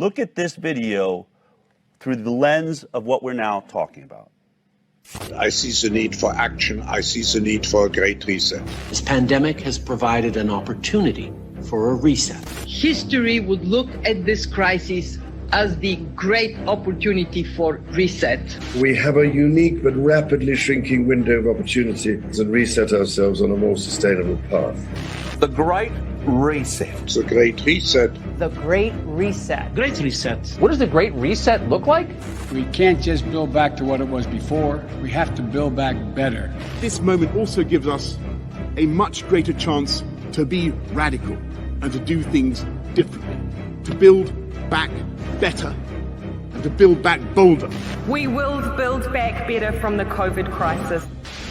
Look at this video through the lens of what we're now talking about. I see the need for action. I see the need for a great reset. This pandemic has provided an opportunity for a reset. History would look at this crisis as the great opportunity for reset. We have a unique but rapidly shrinking window of opportunity to reset ourselves on a more sustainable path. The Great Reset. The Great Reset. The Great Reset. Great Reset. What does the Great Reset look like? We can't just build back to what it was before. We have to build back better. This moment also gives us a much greater chance to be radical and to do things differently, to build back better and to build back bolder. We will build back better from the COVID crisis.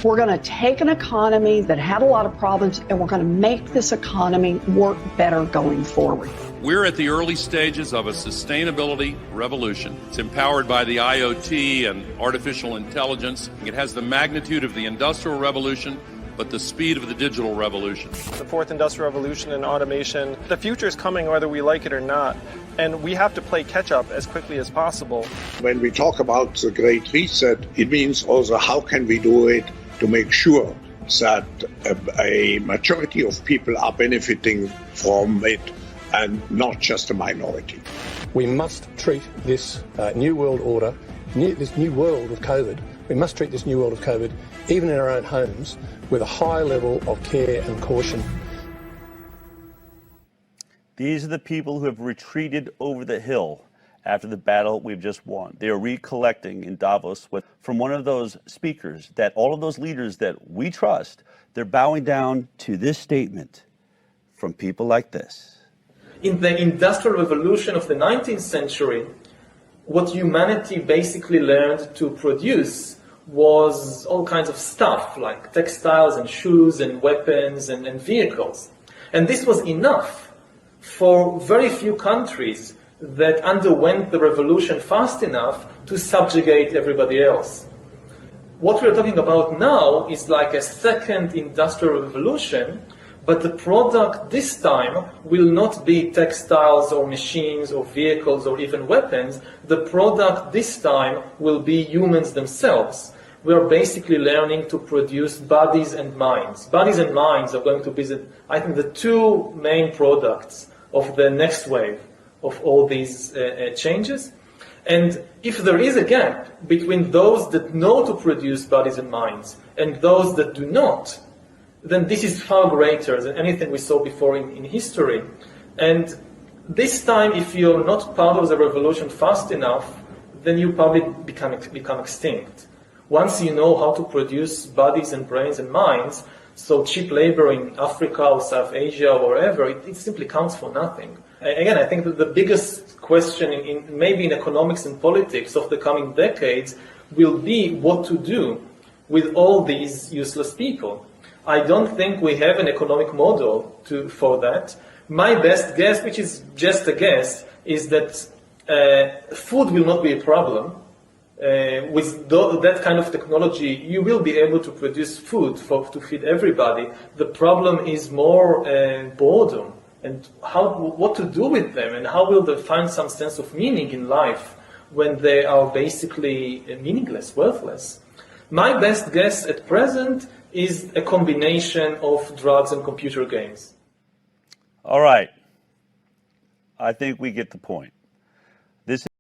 We're going to take an economy that had a lot of problems and we're going to make this economy work better going forward. We're at the early stages of a sustainability revolution. It's empowered by the IoT and artificial intelligence. It has the magnitude of the Industrial Revolution, but the speed of the digital revolution. The fourth industrial revolution and automation. The future is coming whether we like it or not, and we have to play catch up as quickly as possible. When we talk about the Great Reset, it means also how can we do it to make sure that a majority of people are benefiting from it and not just a minority. We must treat this new world order, this new world of COVID, we must treat this new world of COVID, even in our own homes, with a high level of care and caution. These are the people who have retreated over the hill after the battle we've just won. They are recollecting in Davos from one of those speakers that all of those leaders that we trust, they're bowing down to this statement from people like this. In the Industrial Revolution of the 19th century, what humanity basically learned to produce was all kinds of stuff like textiles and shoes and weapons and vehicles. And this was enough for very few countries that underwent the revolution fast enough to subjugate everybody else. What we're talking about now is like a second industrial revolution, but the product this time will not be textiles or machines or vehicles or even weapons. The product this time will be humans themselves. We are basically learning to produce bodies and minds. Bodies and minds are going to be, I think, the two main products of the next wave of all these changes. And if there is a gap between those that know to produce bodies and minds and those that do not, then this is far greater than anything we saw before in history. And this time, if you're not part of the revolution fast enough, then you probably become extinct. Once you know how to produce bodies and brains and minds, so cheap labor in Africa or South Asia or wherever, it simply counts for nothing. Again, I think that the biggest question maybe in economics and politics of the coming decades will be what to do with all these useless people. I don't think we have an economic model for that. My best guess, which is just a guess, is that food will not be a problem. With that kind of technology, you will be able to produce food to feed everybody. The problem is more boredom and what to do with them and how will they find some sense of meaning in life when they are basically meaningless, worthless. My best guess at present is a combination of drugs and computer games. All right. I think we get the point.